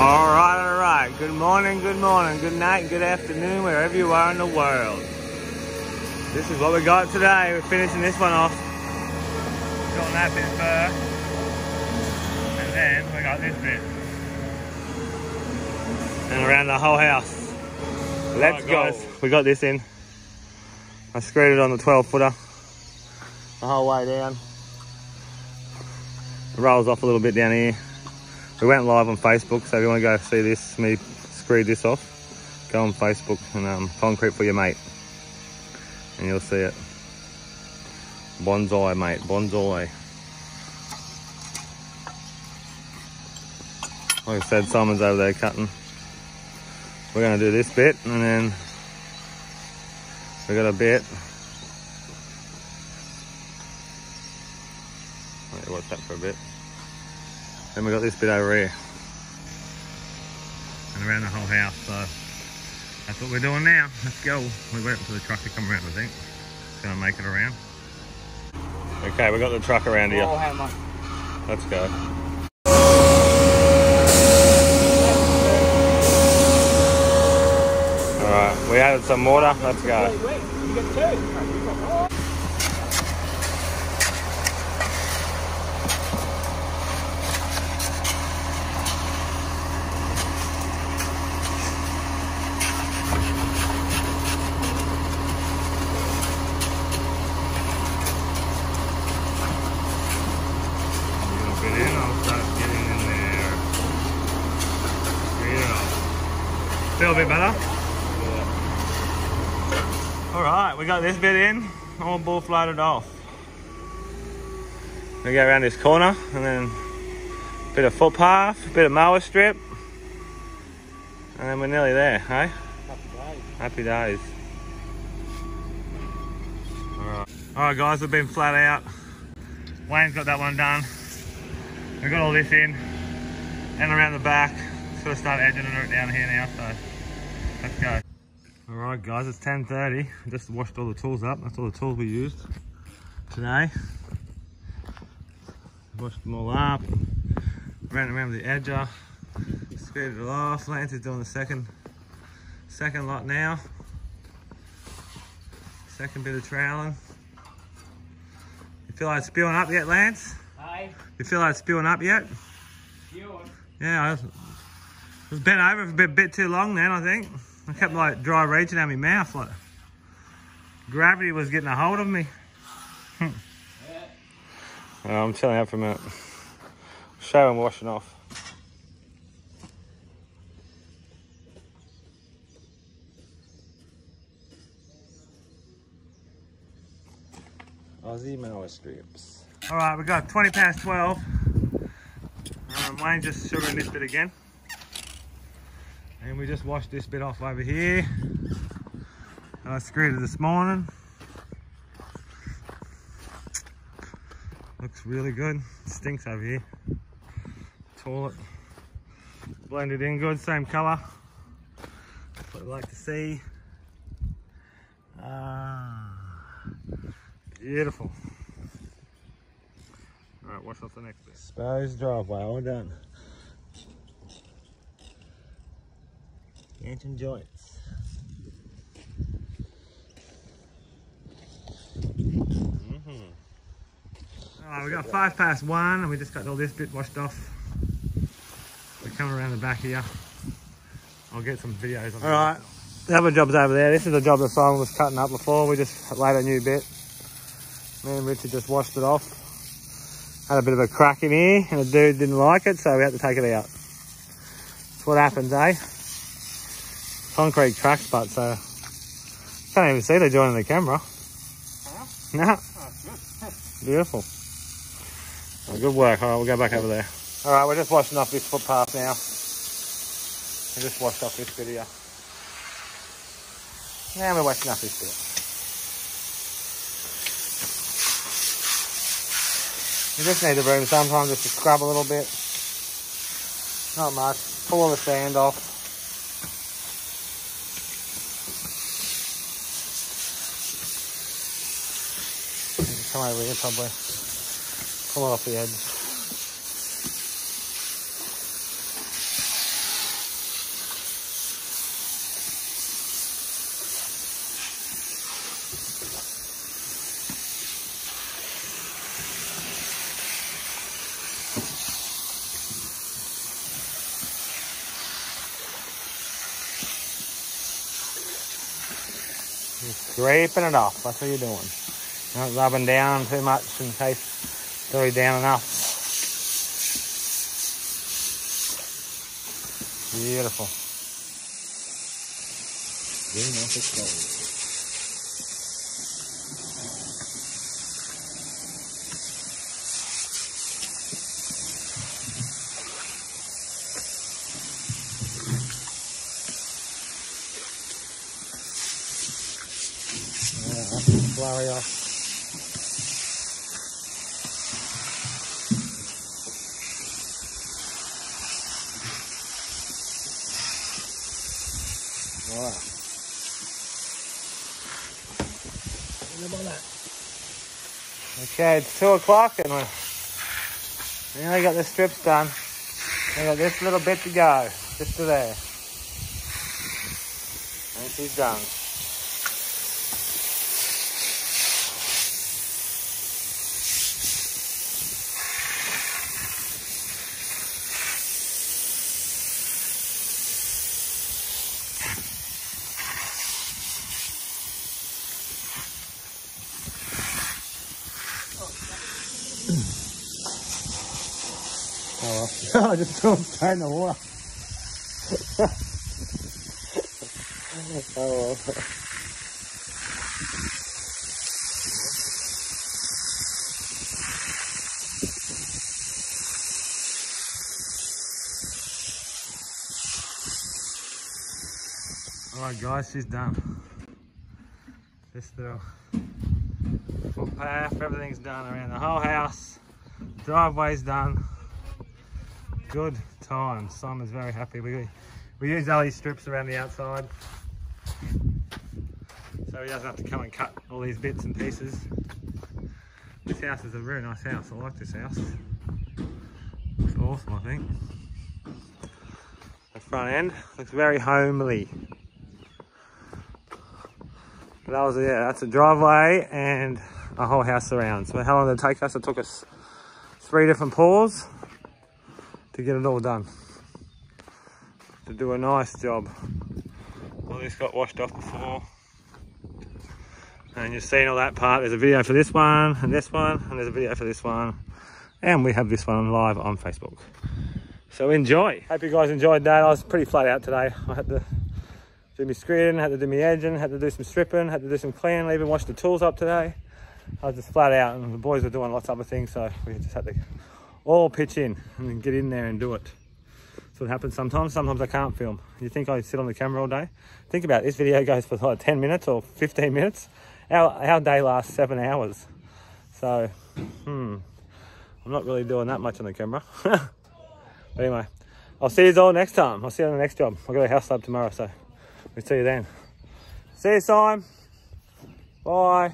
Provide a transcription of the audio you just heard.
All right. Good morning, good night, good afternoon, wherever you are in the world. This is what we got today. We're finishing this one off. Got that bit first. And then we got this bit. And around the whole house. Let's go. We got this in. I screwed it on the 12-footer the whole way down. It rolls off a little bit down here. We went live on Facebook, so if you want to go see this, me screw this off, go on Facebook and concrete for your mate. And you'll see it. Bonsai, mate, bonsai. Like I said, Simon's over there cutting. We're going to do this bit, and then we got a bit. Watch that for a bit. Then we got this bit over here. And around the whole house, so that's what we're doing now. Let's go. We're waiting for the truck to come around, I think. It's gonna make it around. Okay, we got the truck around here. Oh, how much? Let's go. Alright, we added some mortar. Let's go. Wait, you got two. Feel a bit better? Yeah. Alright, we got this bit in, all bull floated off. We go around this corner and then a bit of footpath, a bit of mower strip, and then we're nearly there, hey? Happy days. Alright guys, we've been flat out. Wayne's got that one done. We've got all this in and around the back. Just gotta start edging it down here now, so let's go. Alright guys, it's 10:30. Just washed all the tools up. That's all the tools we used today. Washed them all up. Ran around with the edger. Screwed it off. Lance is doing the second lot now. Second bit of troweling. You feel like it's spewing up yet, Lance? Hey. You feel like it's spewing up yet? Spewing? Yeah, I was bent over for a bit too long then, I think. I kept like dry reaching out my mouth, like gravity was getting a hold of me. Yeah. I'm chilling out for a minute. Show and washing off. Aussie mower strips. All right, we got 20 past 12. Wayne just sugaring this bit again. And we just washed this bit off over here. I screwed it this morning. Looks really good. It stinks over here. Toilet. Blended in good, same colour. That's what I like to see. Beautiful. Alright, wash off the next bit. Exposed driveway, all done. Engine joints. Alright, we got 5 past 1 and we just got all this bit washed off. We're coming around the back here. I'll get some videos on. Alright, the other job's over there. This is the job that Simon was cutting up before. We just laid a new bit. Me and Richard just washed it off. Had a bit of a crack in here and the dude didn't like it, so we had to take it out. That's what happens, eh? Concrete cracks, but so can't even see they're joining the camera. Huh? No. Oh, beautiful. Oh, good work. All right, we'll go back over there. All right, we're just washing off this footpath now. We just washed off this bit here. Now we're washing off this bit. You just need the broom sometimes just to scrub a little bit. Not much. Pull all the sand off. Come over here probably. Pull it off the edge. You're scraping it off. That's what you're doing. Not rubbing down too much in case it's already down enough. Beautiful. Very nice and cold. Flurry off. Wow. Okay, it's 2 o'clock and we're nearly got the strips done. We got this little bit to go, just to there. And she's done. Oh well. I just threw them straight in the water. Oh well. Alright guys, she's done. This little footpath, everything's done around the whole house. Driveway's done. Good time. Simon's very happy. We use Ali strips around the outside, so he doesn't have to come and cut all these bits and pieces. This house is a very nice house. I like this house. It's awesome, I think. The front end looks very homely. But that was, yeah, that's a driveway and a whole house around. So how long did it take us? It took us 3 different pours to get it all done. To do a nice job. All this got washed off before. And you've seen all that part. There's a video for this one, and there's a video for this one. And we have this one live on Facebook. So enjoy. Hope you guys enjoyed that. I was pretty flat out today. I had to do my screeding, had to do my edging, had to do some stripping, had to do some cleaning, even wash the tools up today. I was just flat out, and the boys were doing lots of other things, so we just had to all pitch in and then get in there and do it. So it happens sometimes. Sometimes I can't film. You think I sit on the camera all day? Think about it. This video goes for like 10 minutes or 15 minutes. Our day lasts 7 hours. So, I'm not really doing that much on the camera. But anyway, I'll see you all next time. I'll see you on the next job. I've got a house slab tomorrow, so we'll see you then. See you, Simon. Bye.